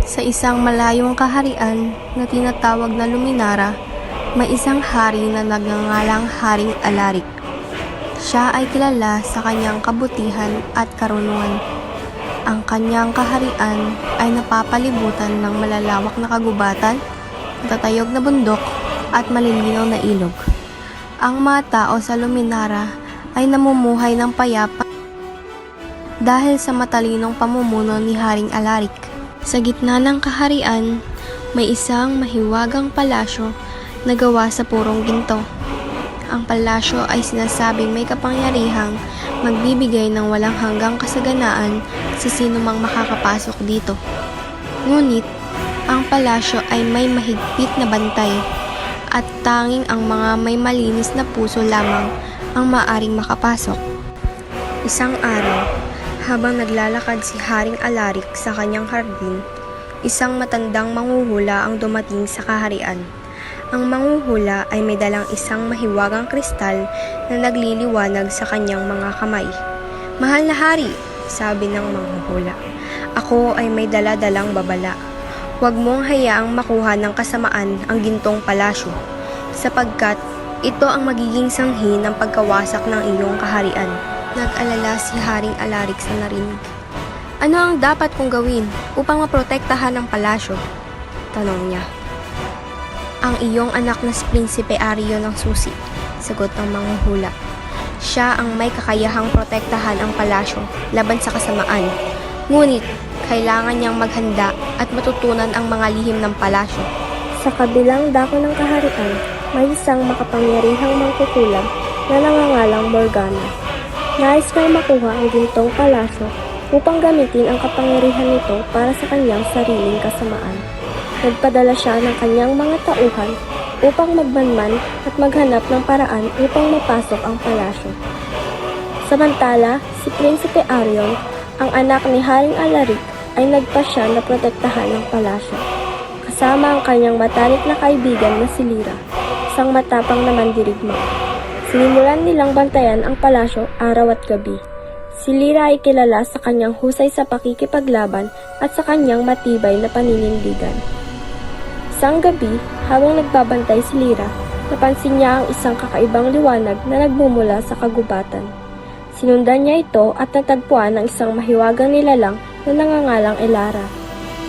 Sa isang malayong kaharian na tinatawag na Luminara, may isang hari na nagngangalang Haring Alaric. Siya ay kilala sa kanyang kabutihan at karunungan. Ang kanyang kaharian ay napapalibutan ng malalawak na kagubatan, matatayog na bundok at malilinaw na ilog. Ang mga tao sa Luminara ay namumuhay ng payapa dahil sa matalinong pamumuno ni Haring Alaric. Sa gitna ng kaharian, may isang mahiwagang palasyo na gawa sa purong ginto. Ang palasyo ay sinasabing may kapangyarihang magbibigay ng walang hanggang kasaganaan sa sino mang makakapasok dito. Ngunit, ang palasyo ay may mahigpit na bantay at tanging ang mga may malinis na puso lamang ang maaring makapasok. Isang araw, habang naglalakad si Haring Alaric sa kanyang hardin, isang matandang manghuhula ang dumating sa kaharian. Ang manghuhula ay may dalang isang mahiwagang kristal na nagliliwanag sa kanyang mga kamay. "Mahal na hari," sabi ng manghuhula, "ako ay may dala-dalang babala. Huwag mong hayaang makuha ng kasamaan ang gintong palasyo, sapagkat ito ang magiging sanhi ng pagkawasak ng iyong kaharian." Nag-alala si Haring Alaric sa narinig. "Ano ang dapat kong gawin upang maprotektahan ang palasyo?" tanong niya. "Ang iyong anak na si Prinsipe Arion ng Susi," sagot ng manghuhula. "Siya ang may kakayahang protektahan ang palasyo laban sa kasamaan. Ngunit, kailangan niyang maghanda at matutunan ang mga lihim ng palasyo." Sa kabilang dako ng kaharian, may isang makapangyarihang mangkukulam na nangangalang Morgana. Nais niyang makuha ang gintong palasyo upang gamitin ang kapangyarihan nito para sa kanyang sariling kasamaan. Nagpadala siya ng kanyang mga tauhan upang magmanman at maghanap ng paraan upang mapasok ang palasyo. Samantala, si Prinsipe Arion, ang anak ni Haring Alaric, ay nagpasya na protektahan ng palasyo. Kasama ang kanyang matarik na kaibigan na si Lyra, isang matapang na mandirigma. Sinimulan nilang bantayan ang palasyo araw at gabi. Si Lyra ay kilala sa kanyang husay sa pakikipaglaban at sa kanyang matibay na paninindigan. Isang gabi, habang nagbabantay si Lyra, napansin niya ang isang kakaibang liwanag na nagmumula sa kagubatan. Sinundan niya ito at natagpuan ng isang mahiwagang nilalang na nangangalang Elara.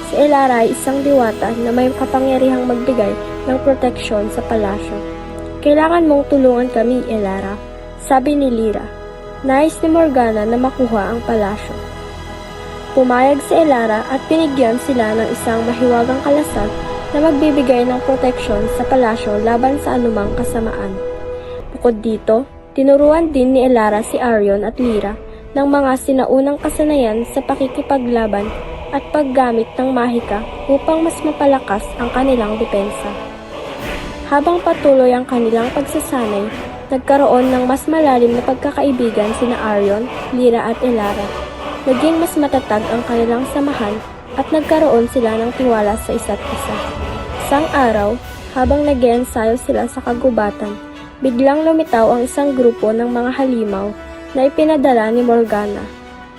Si Elara ay isang diwata na may kapangyarihang magbigay ng proteksyon sa palasyo. "Kailangan mong tulungan kami, Elara," sabi ni Lyra. Nais ni Morgana na makuha ang palasyo. Pumayag si Elara at binigyan sila ng isang mahiwagang kalasag na magbibigay ng proteksyon sa palasyo laban sa anumang kasamaan. Bukod dito, tinuruan din ni Elara si Arion at Lyra ng mga sinaunang kasanayan sa pakikipaglaban at paggamit ng mahika upang mas mapalakas ang kanilang depensa. Habang patuloy ang kanilang pagsasanay, nagkaroon ng mas malalim na pagkakaibigan sina Arion, Lyra at Elara. Naging mas matatag ang kanilang samahan at nagkaroon sila ng tiwala sa isa't isa. Isang araw, habang nag-iensayo sila sa kagubatan, biglang lumitaw ang isang grupo ng mga halimaw na ipinadala ni Morgana.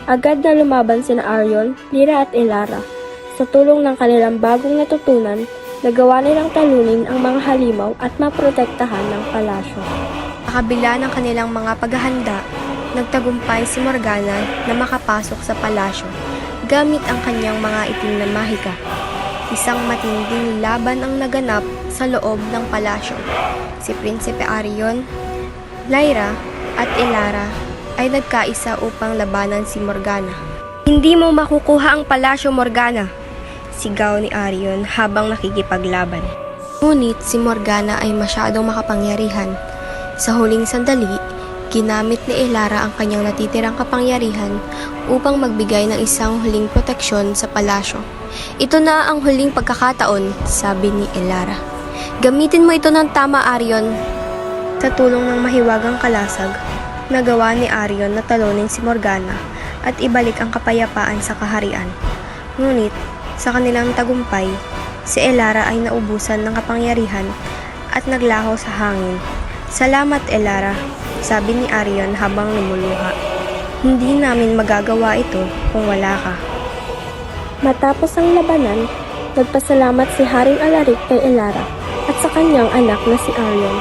Agad na lumaban sina Arion, Lyra at Elara. Sa tulong ng kanilang bagong natutunan, nagawa nilang talunin ang mga halimaw at maprotektahan ng palasyo. Sa kabila ng kanilang mga paghahanda, nagtagumpay si Morgana na makapasok sa palasyo gamit ang kanyang mga itim na mahika. Isang matinding laban ang naganap sa loob ng palasyo. Si Prinsipe Arion, Lyra at Elara ay nagkaisa upang labanan si Morgana. "Hindi mo makukuha ang palasyo, Morgana!" sigaw ni Arion habang nakikipaglaban. Ngunit si Morgana ay masyadong makapangyarihan. Sa huling sandali, ginamit ni Elara ang kanyang natitirang kapangyarihan upang magbigay ng isang huling proteksyon sa palasyo. "Ito na ang huling pagkakataon," sabi ni Elara. "Gamitin mo ito ng tama, Arion." Sa tulong ng mahiwagang kalasag, nagawa ni Arion na talunin si Morgana at ibalik ang kapayapaan sa kaharian. Ngunit, sa kanilang tagumpay, si Elara ay naubusan ng kapangyarihan at naglaho sa hangin. "Salamat, Elara," sabi ni Arion habang lumuluha. "Hindi namin magagawa ito kung wala ka." Matapos ang labanan, Nagpasalamat si Haring Alaric kay Elara at sa kanyang anak na si Arion.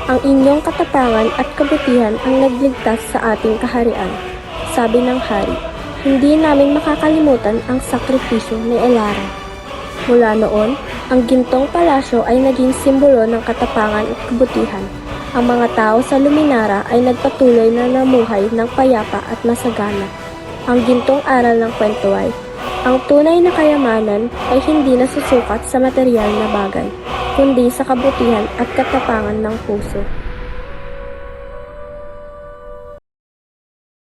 Ang inyong katapangan at kabutihan ang nagligtas sa ating kaharian, sabi ng hari. Hindi namin makakalimutan ang sakripisyo ni Elara. Mula noon, ang gintong palasyo ay naging simbolo ng katapangan at kabutihan. Ang mga tao sa Luminara ay nagpatuloy na namuhay ng payapa at masagana. Ang gintong aral ng kwento ay, ang tunay na kayamanan ay hindi nasusukat sa material na bagay, kundi sa kabutihan at katapangan ng puso.